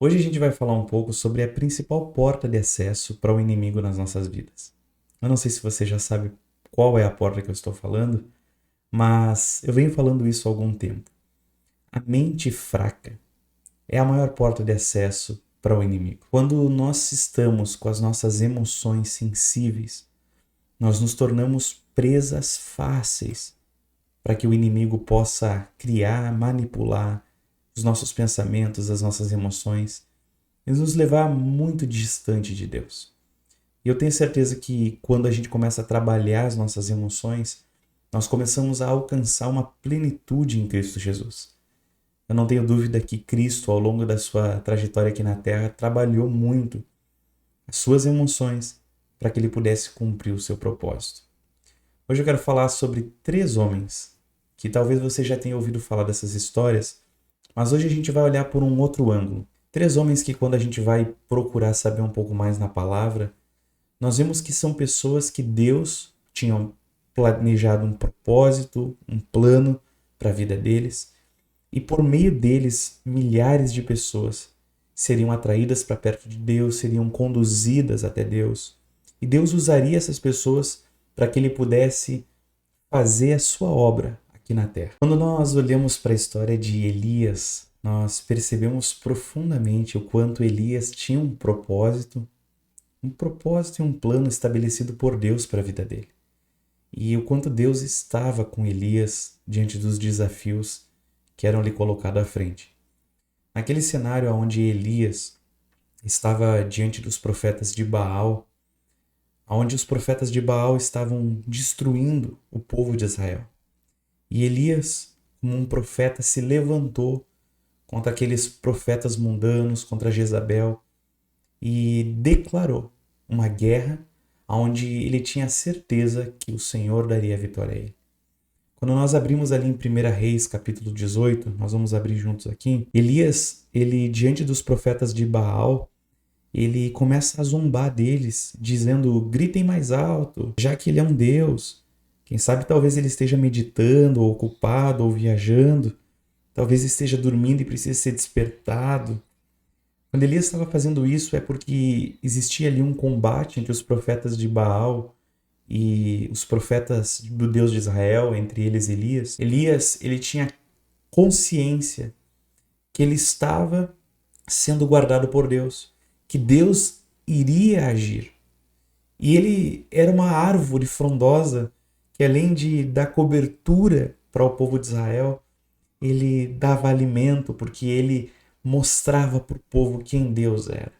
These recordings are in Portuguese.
Hoje a gente vai falar um pouco sobre a principal porta de acesso para o inimigo nas nossas vidas. Eu não sei se você já sabe qual é a porta que eu estou falando, mas eu venho falando isso há algum tempo. A mente fraca é a maior porta de acesso para o inimigo. Quando nós estamos com as nossas emoções sensíveis, nós nos tornamos presas fáceis para que o inimigo possa criar, manipular os nossos pensamentos, as nossas emoções e nos levar muito distante de Deus. E eu tenho certeza que quando a gente começa a trabalhar as nossas emoções, nós começamos a alcançar uma plenitude em Cristo Jesus. Eu não tenho dúvida que Cristo, ao longo da sua trajetória aqui na Terra, trabalhou muito as suas emoções para que ele pudesse cumprir o seu propósito. Hoje eu quero falar sobre 3 homens, que talvez você já tenha ouvido falar dessas histórias, mas hoje a gente vai olhar por um outro ângulo. 3 homens que, quando a gente vai procurar saber um pouco mais na palavra, nós vemos que são pessoas que Deus tinha planejado um propósito, um plano para a vida deles, e por meio deles, milhares de pessoas seriam atraídas para perto de Deus, seriam conduzidas até Deus. E Deus usaria essas pessoas para que ele pudesse fazer a sua obra aqui na terra. Quando nós olhamos para a história de Elias, nós percebemos profundamente o quanto Elias tinha um propósito e um plano estabelecido por Deus para a vida dele. E o quanto Deus estava com Elias diante dos desafios que eram lhe colocados à frente. Naquele cenário onde Elias estava diante dos profetas de Baal, onde os profetas de Baal estavam destruindo o povo de Israel. E Elias, como um profeta, se levantou contra aqueles profetas mundanos, contra Jezabel, e declarou uma guerra onde ele tinha certeza que o Senhor daria a vitória a ele. Quando nós abrimos ali em 1 Reis, capítulo 18, nós vamos abrir juntos aqui, Elias, ele diante dos profetas de Baal, ele começa a zombar deles, dizendo: gritem mais alto, já que ele é um Deus. Quem sabe talvez ele esteja meditando, ou ocupado, ou viajando. Talvez esteja dormindo e precise ser despertado. Quando Elias estava fazendo isso é porque existia ali um combate entre os profetas de Baal e os profetas do Deus de Israel, entre eles Elias. Elias, ele tinha consciência que ele estava sendo guardado por Deus, que Deus iria agir. E ele era uma árvore frondosa que, além de dar cobertura para o povo de Israel, ele dava alimento, porque ele mostrava para o povo quem Deus era.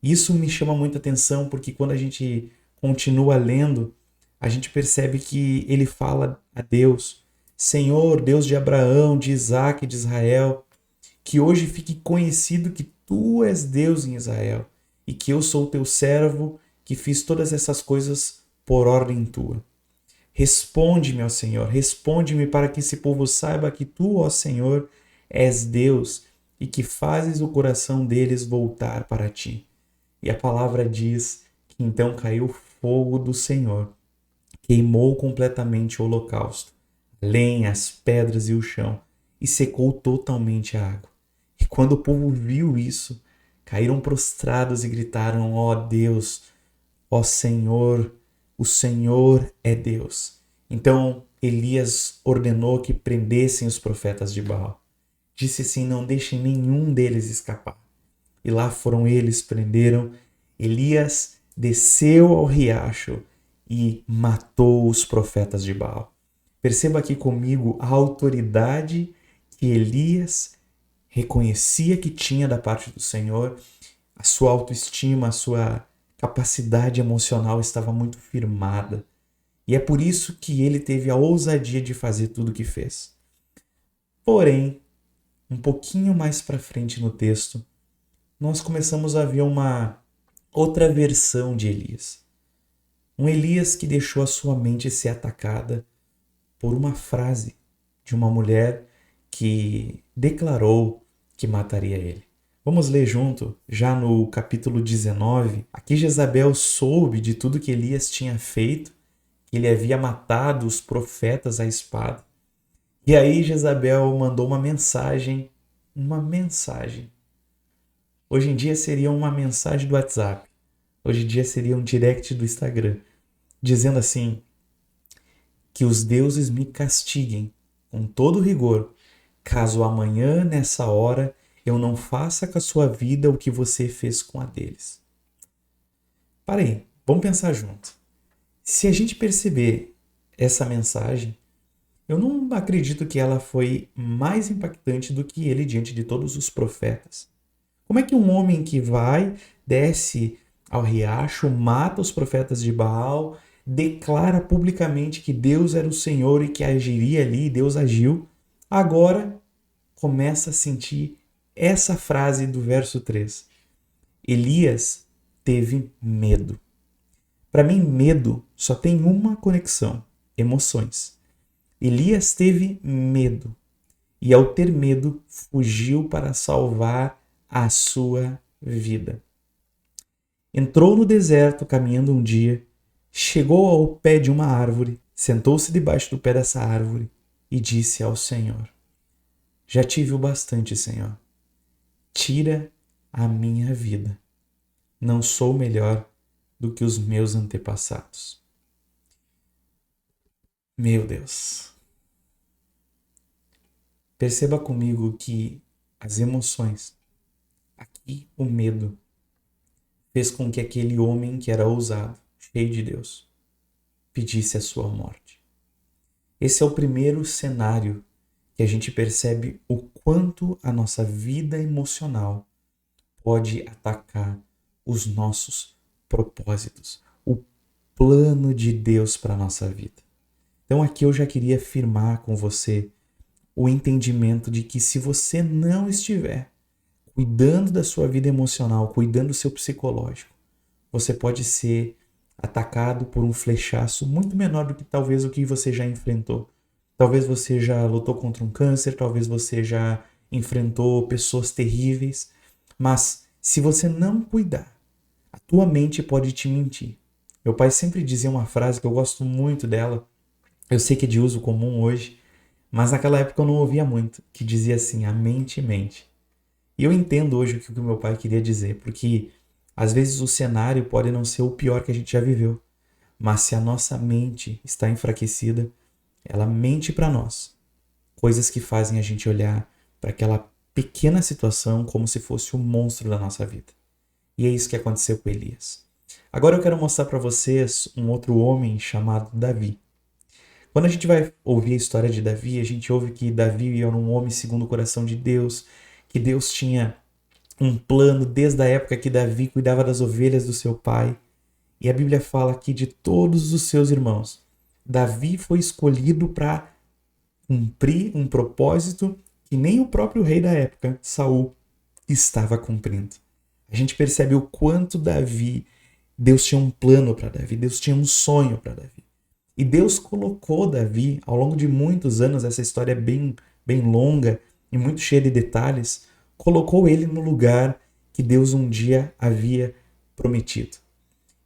Isso me chama muita atenção, porque quando a gente continua lendo, a gente percebe que ele fala a Deus: Senhor, Deus de Abraão, de Isaac e de Israel, que hoje fique conhecido que tu és Deus em Israel e que eu sou teu servo, que fiz todas essas coisas por ordem tua. Responde-me, ó Senhor, responde-me para que esse povo saiba que tu, ó Senhor, és Deus e que fazes o coração deles voltar para ti. E a palavra diz que então caiu fogo do Senhor, queimou completamente o holocausto, a lenha, as pedras e o chão, e secou totalmente a água. E quando o povo viu isso, caíram prostrados e gritaram: ó Deus, ó Senhor, o Senhor é Deus. Então Elias ordenou que prendessem os profetas de Baal. Disse assim: não deixem nenhum deles escapar. E lá foram eles, prenderam. Elias desceu ao riacho e matou os profetas de Baal. Perceba aqui comigo a autoridade que Elias reconhecia que tinha da parte do Senhor, a sua autoestima, a sua capacidade emocional estava muito firmada. E é por isso que ele teve a ousadia de fazer tudo o que fez. Porém, um pouquinho mais para frente no texto, nós começamos a ver uma outra versão de Elias. Um Elias que deixou a sua mente ser atacada por uma frase de uma mulher que declarou que mataria ele. Vamos ler junto, já no capítulo 19. Aqui Jezabel soube de tudo que Elias tinha feito, que ele havia matado os profetas à espada. E aí Jezabel mandou uma mensagem Hoje em dia seria uma mensagem do WhatsApp. Hoje em dia seria um direct do Instagram, dizendo assim: que os deuses me castiguem com todo rigor, caso amanhã, nessa hora, eu não faça com a sua vida o que você fez com a deles. Para aí, vamos pensar junto. Se a gente perceber essa mensagem, eu não acredito que ela foi mais impactante do que ele diante de todos os profetas. Como é que um homem que vai, desce ao riacho, mata os profetas de Baal, declara publicamente que Deus era o Senhor e que agiria ali, Deus agiu, agora começa a sentir essa frase do verso 3. Elias teve medo. Para mim, medo só tem uma conexão: emoções. Elias teve medo e, ao ter medo, fugiu para salvar a sua vida. Entrou no deserto caminhando um dia, chegou ao pé de uma árvore, sentou-se debaixo do pé dessa árvore e disse ao Senhor: já tive o bastante, Senhor. Tira a minha vida. Não sou melhor do que os meus antepassados. Meu Deus. Perceba comigo que as emoções, aqui o medo, fez com que aquele homem que era ousado, cheio de Deus, pedisse a sua morte. Esse é o primeiro cenário que a gente percebe o quanto a nossa vida emocional pode atacar os nossos propósitos, o plano de Deus para a nossa vida. Então aqui eu já queria afirmar com você o entendimento de que se você não estiver cuidando da sua vida emocional, cuidando do seu psicológico, você pode ser atacado por um flechaço muito menor do que talvez o que você já enfrentou. Talvez você já lutou contra um câncer, talvez você já enfrentou pessoas terríveis, mas se você não cuidar, a tua mente pode te mentir. Meu pai sempre dizia uma frase que eu gosto muito dela, eu sei que é de uso comum hoje, mas naquela época eu não ouvia muito, que dizia assim: a mente mente. E eu entendo hoje o que o meu pai queria dizer, porque às vezes o cenário pode não ser o pior que a gente já viveu, mas se a nossa mente está enfraquecida, ela mente para nós. Coisas que fazem a gente olhar para aquela pequena situação como se fosse o monstro da nossa vida. E é isso que aconteceu com Elias. Agora eu quero mostrar para vocês um outro homem chamado Davi. Quando a gente vai ouvir a história de Davi, a gente ouve que Davi era um homem segundo o coração de Deus, que Deus tinha um plano desde a época que Davi cuidava das ovelhas do seu pai. E a Bíblia fala aqui de todos os seus irmãos. Davi foi escolhido para cumprir um propósito que nem o próprio rei da época, Saul, estava cumprindo. A gente percebe o quanto Deus tinha um plano para Davi, Deus tinha um sonho para Davi. E Deus colocou Davi, ao longo de muitos anos, essa história é bem longa e muito cheia de detalhes, colocou ele no lugar que Deus um dia havia prometido.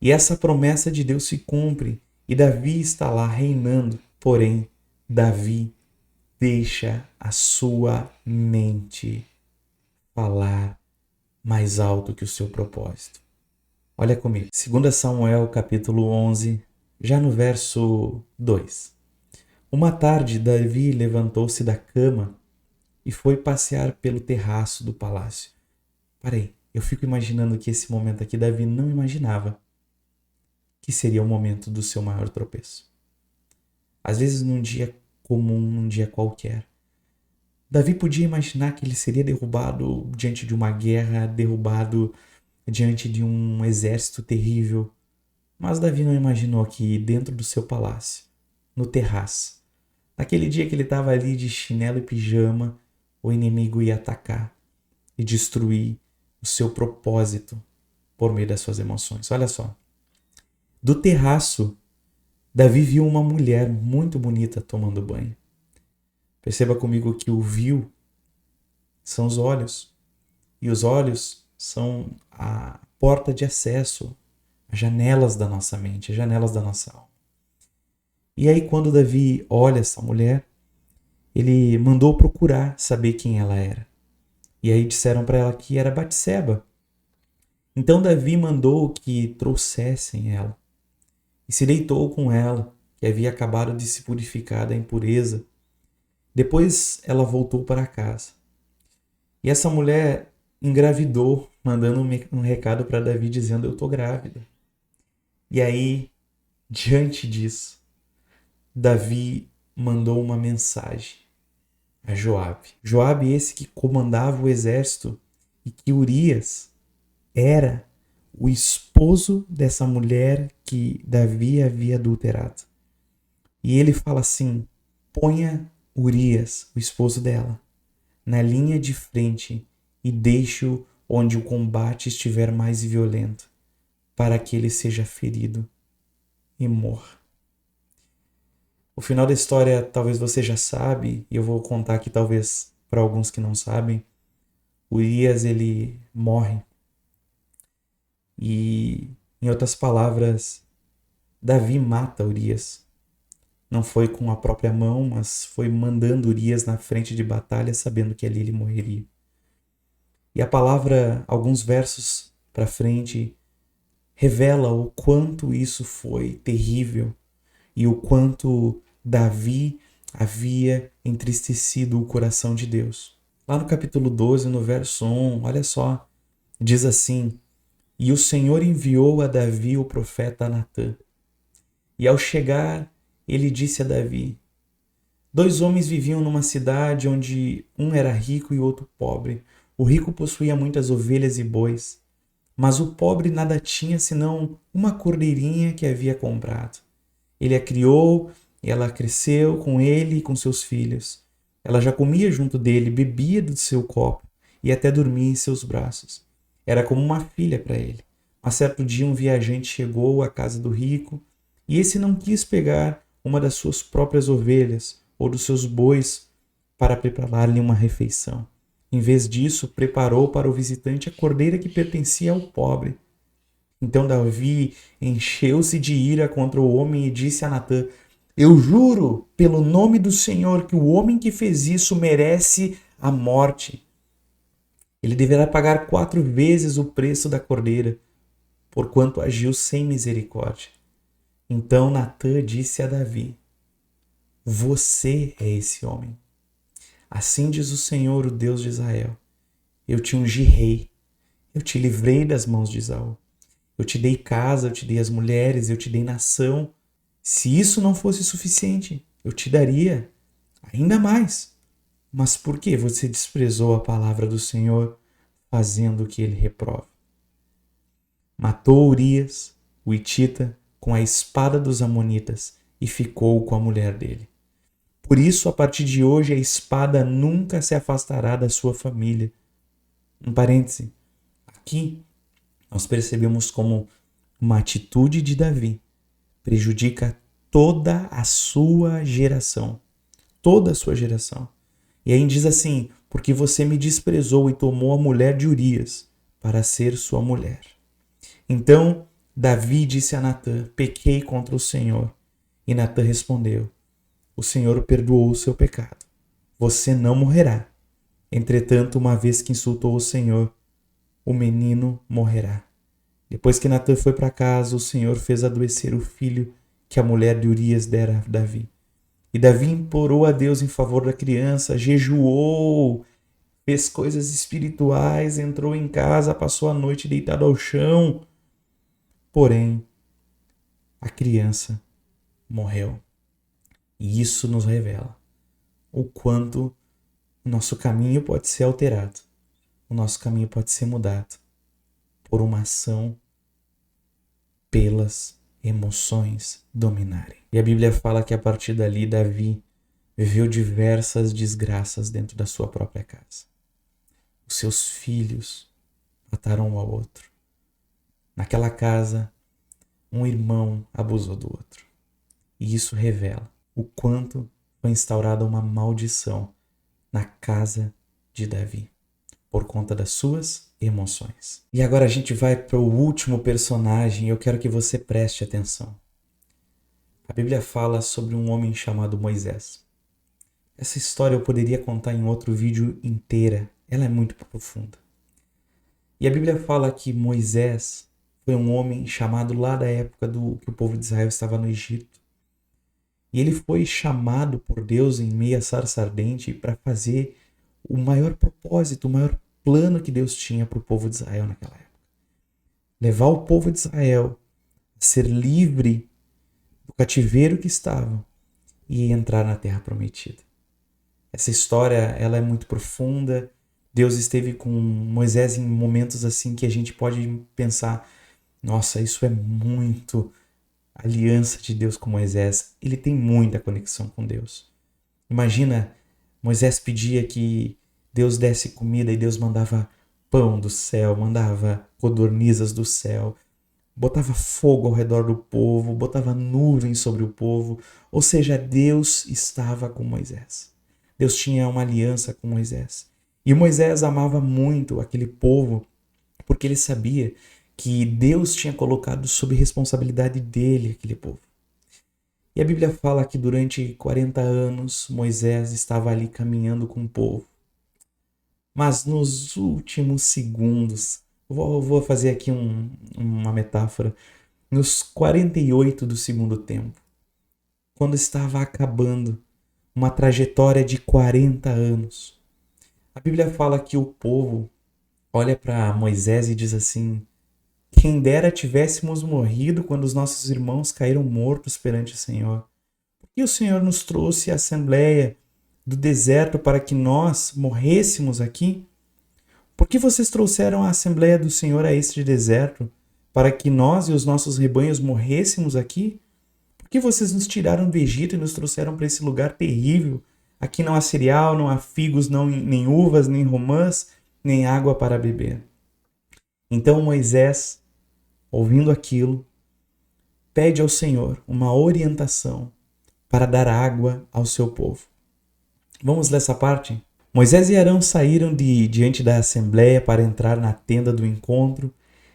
E essa promessa de Deus se cumpre e Davi está lá reinando, porém, Davi deixa a sua mente falar mais alto que o seu propósito. Olha comigo, 2 Samuel capítulo 11, já no verso 2. Uma tarde, Davi levantou-se da cama e foi passear pelo terraço do palácio. Parei, eu fico imaginando que esse momento aqui Davi não imaginava que seria o momento do seu maior tropeço. Às vezes, num dia comum, num dia qualquer, Davi podia imaginar que ele seria derrubado diante de uma guerra, derrubado diante de um exército terrível. Mas Davi não imaginou que dentro do seu palácio, no terraço, naquele dia que ele estava ali de chinelo e pijama, o inimigo ia atacar e destruir o seu propósito por meio das suas emoções. Olha só. Do terraço, Davi viu uma mulher muito bonita tomando banho. Perceba comigo que o viu são os olhos. E os olhos são a porta de acesso, as janelas da nossa mente, as janelas da nossa alma. E aí quando Davi olha essa mulher, ele mandou procurar saber quem ela era. E aí disseram para ela que era Batseba, Então Davi mandou que trouxessem ela, e se deitou com ela, que havia acabado de se purificar da impureza. Depois ela voltou para casa. E essa mulher engravidou, mandando um recado para Davi dizendo: eu estou grávida. E aí, diante disso, Davi mandou uma mensagem a Joabe. Joabe esse que comandava o exército e que Urias era o esposo dessa mulher que Davi havia adulterado. E ele fala assim: ponha Urias, o esposo dela, na linha de frente e deixe-o onde o combate estiver mais violento, para que ele seja ferido e morra. O final da história talvez você já sabe, e eu vou contar aqui talvez para alguns que não sabem. Urias, ele morre. E, em outras palavras, Davi mata Urias. Não foi com a própria mão, mas foi mandando Urias na frente de batalha, sabendo que ali ele morreria. E a palavra, alguns versos para frente, revela o quanto isso foi terrível e o quanto Davi havia entristecido o coração de Deus. Lá no capítulo 12, no verso 1, olha só, diz assim: e o Senhor enviou a Davi o profeta Natã. E ao chegar, ele disse a Davi: 2 homens viviam numa cidade onde um era rico e outro pobre. O rico possuía muitas ovelhas e bois, mas o pobre nada tinha senão uma cordeirinha que havia comprado. Ele a criou e ela cresceu com ele e com seus filhos. Ela já comia junto dele, bebia do seu copo e até dormia em seus braços. Era como uma filha para ele. Mas certo dia um viajante chegou à casa do rico e esse não quis pegar uma das suas próprias ovelhas ou dos seus bois para preparar-lhe uma refeição. Em vez disso, preparou para o visitante a cordeira que pertencia ao pobre. Então Davi encheu-se de ira contra o homem e disse a Natã: eu juro pelo nome do Senhor que o homem que fez isso merece a morte. Ele deverá pagar 4 vezes o preço da cordeira, porquanto agiu sem misericórdia. Então Natã disse a Davi: você é esse homem. Assim diz o Senhor, o Deus de Israel: eu te ungi rei, eu te livrei das mãos de Esaú. Eu te dei casa, eu te dei as mulheres, eu te dei nação. Se isso não fosse suficiente, eu te daria ainda mais. Mas por que você desprezou a palavra do Senhor, fazendo o que ele reprova? Matou Urias, o hitita, com a espada dos amonitas e ficou com a mulher dele. Por isso, a partir de hoje, a espada nunca se afastará da sua família. Um parêntese. Aqui, nós percebemos como uma atitude de Davi prejudica toda a sua geração. Toda a sua geração. E aí diz assim: porque você me desprezou e tomou a mulher de Urias para ser sua mulher. Então Davi disse a Natã: pequei contra o Senhor. E Natã respondeu: o Senhor perdoou o seu pecado. Você não morrerá. Entretanto, uma vez que insultou o Senhor, o menino morrerá. Depois que Natã foi para casa, o Senhor fez adoecer o filho que a mulher de Urias dera a Davi. E Davi implorou a Deus em favor da criança, jejuou, fez coisas espirituais, entrou em casa, passou a noite deitado ao chão. Porém, a criança morreu. E isso nos revela o quanto o nosso caminho pode ser alterado, o nosso caminho pode ser mudado por uma ação pelas emoções dominarem. E a Bíblia fala que a partir dali Davi viveu diversas desgraças dentro da sua própria casa. Os seus filhos mataram um ao outro. Naquela casa, um irmão abusou do outro. E isso revela o quanto foi instaurada uma maldição na casa de Davi, por conta das suas emoções. E agora a gente vai para o último personagem e eu quero que você preste atenção. A Bíblia fala sobre um homem chamado Moisés. Essa história eu poderia contar em outro vídeo inteira, ela é muito profunda. E a Bíblia fala que Moisés foi um homem chamado lá da época do que o povo de Israel estava no Egito. E ele foi chamado por Deus em meio à sarça ardente para fazer o maior propósito, o maior plano que Deus tinha para o povo de Israel naquela época. Levar o povo de Israel a ser livre do cativeiro que estavam e entrar na terra prometida. Essa história, ela é muito profunda. Deus esteve com Moisés em momentos assim que a gente pode pensar, nossa, isso é muito aliança de Deus com Moisés. Ele tem muita conexão com Deus. Imagina, Moisés pedia que Deus desse comida e Deus mandava pão do céu, mandava codornizes do céu, botava fogo ao redor do povo, botava nuvens sobre o povo. Ou seja, Deus estava com Moisés. Deus tinha uma aliança com Moisés. E Moisés amava muito aquele povo porque ele sabia que Deus tinha colocado sob responsabilidade dele aquele povo. E a Bíblia fala que durante 40 anos Moisés estava ali caminhando com o povo. Mas nos últimos segundos, vou fazer aqui uma metáfora, nos 48 do segundo tempo, quando estava acabando uma trajetória de 40 anos, a Bíblia fala que o povo olha para Moisés e diz assim: quem dera tivéssemos morrido quando os nossos irmãos caíram mortos perante o Senhor. Por que o Senhor nos trouxe à assembleia do deserto para que nós morrêssemos aqui? Por que vocês trouxeram a assembleia do Senhor a este deserto para que nós e os nossos rebanhos morrêssemos aqui? Por que vocês nos tiraram do Egito e nos trouxeram para esse lugar terrível? Aqui não há cereal, não há figos, não, nem uvas, nem romãs, nem água para beber. Então Moisés, ouvindo aquilo, pede ao Senhor uma orientação para dar água ao seu povo. Vamos ler essa parte? Moisés e Arão saíram diante da assembleia para entrar na tenda do encontro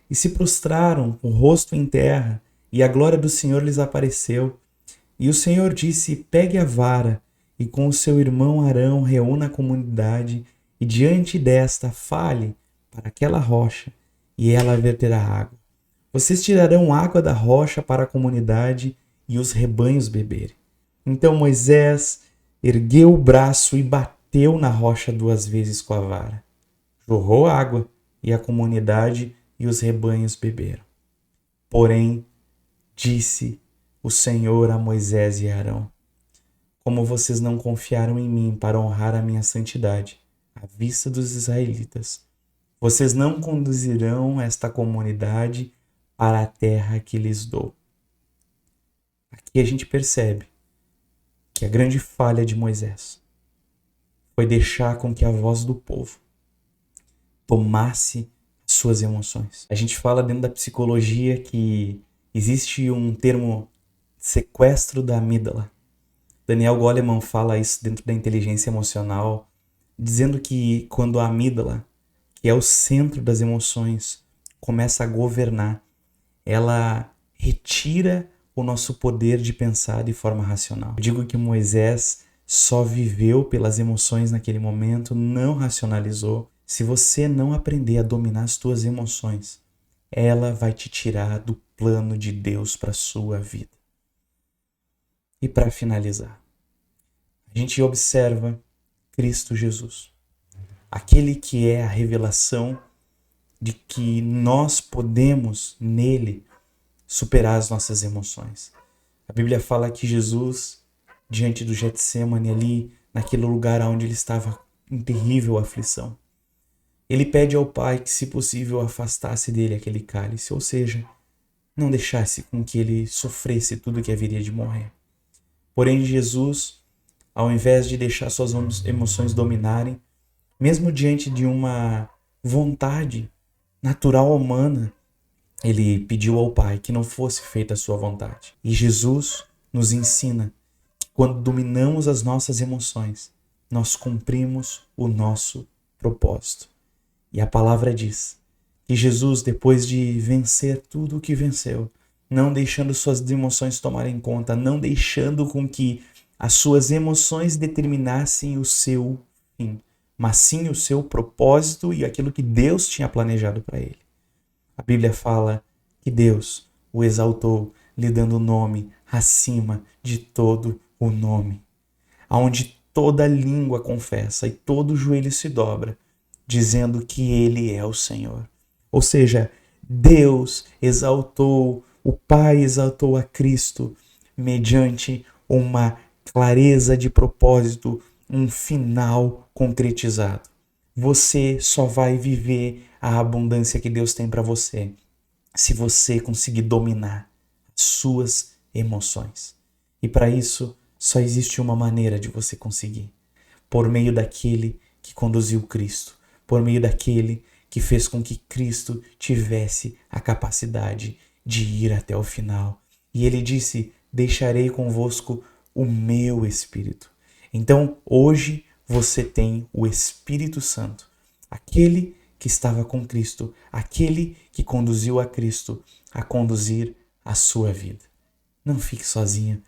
e se prostraram com o rosto em terra, e a glória do Senhor lhes apareceu. E o Senhor disse: pegue a vara e com o seu irmão Arão reúna a comunidade e diante desta fale para aquela rocha e ela verterá água. Vocês tirarão água da rocha para a comunidade e os rebanhos beberem. Então Moisés ergueu o braço e bateu na rocha 2 vezes com a vara. Jorrou água e a comunidade e os rebanhos beberam. Porém, disse o Senhor a Moisés e Arão: como vocês não confiaram em mim para honrar a minha santidade à vista dos israelitas, vocês não conduzirão esta comunidade para a terra que lhes dou. Aqui a gente percebe que a grande falha de Moisés foi deixar com que a voz do povo tomasse suas emoções. A gente fala dentro da psicologia que existe um termo sequestro da amígdala. Daniel Goleman fala isso dentro da inteligência emocional, dizendo que quando a amígdala, que é o centro das emoções, começa a governar, ela retira o nosso poder de pensar de forma racional. Eu digo que Moisés só viveu pelas emoções naquele momento, não racionalizou. Se você não aprender a dominar as tuas emoções, ela vai te tirar do plano de Deus para a sua vida. E para finalizar, a gente observa Cristo Jesus, aquele que é a revelação de que nós podemos nele superar as nossas emoções. A Bíblia fala que Jesus, diante do Getsêmani ali, naquele lugar onde ele estava em terrível aflição, ele pede ao Pai que, se possível, afastasse dele aquele cálice, ou seja, não deixasse com que ele sofresse tudo que haveria de morrer. Porém, Jesus, ao invés de deixar suas emoções dominarem, mesmo diante de uma vontade natural humana, ele pediu ao Pai que não fosse feita a sua vontade. E Jesus nos ensina que quando dominamos as nossas emoções, nós cumprimos o nosso propósito. E a palavra diz que Jesus, depois de vencer tudo o que venceu, não deixando suas emoções tomarem conta, não deixando com que as suas emoções determinassem o seu fim, mas sim o seu propósito e aquilo que Deus tinha planejado para ele. A Bíblia fala que Deus o exaltou, lhe dando o nome acima de todo o nome, aonde toda língua confessa e todo joelho se dobra, dizendo que ele é o Senhor. Ou seja, Deus exaltou, o Pai exaltou a Cristo mediante uma clareza de propósito, um final concretizado. Você só vai viver a abundância que Deus tem para você se você conseguir dominar as suas emoções. E para isso, só existe uma maneira de você conseguir: por meio daquele que conduziu Cristo, por meio daquele que fez com que Cristo tivesse a capacidade de ir até o final. E ele disse: deixarei convosco o meu Espírito. Então, hoje você tem o Espírito Santo, aquele que estava com Cristo, aquele que conduziu a Cristo a conduzir a sua vida. Não fique sozinha,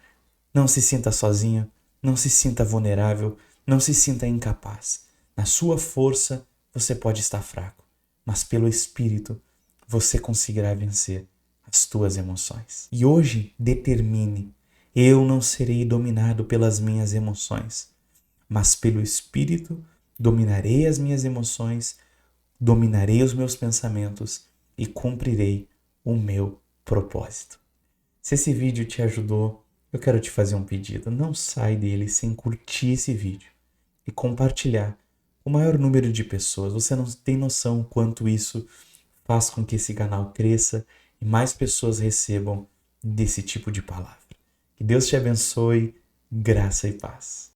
não se sinta sozinho, não se sinta vulnerável, não se sinta incapaz. Na sua força você pode estar fraco, mas pelo Espírito você conseguirá vencer as tuas emoções. E hoje determine: eu não serei dominado pelas minhas emoções, mas pelo Espírito dominarei as minhas emoções, dominarei os meus pensamentos e cumprirei o meu propósito. Se esse vídeo te ajudou, eu quero te fazer um pedido. Não sai dele sem curtir esse vídeo e compartilhar com o maior número de pessoas. Você não tem noção quanto isso faz com que esse canal cresça e mais pessoas recebam desse tipo de palavra. Que Deus te abençoe, graça e paz.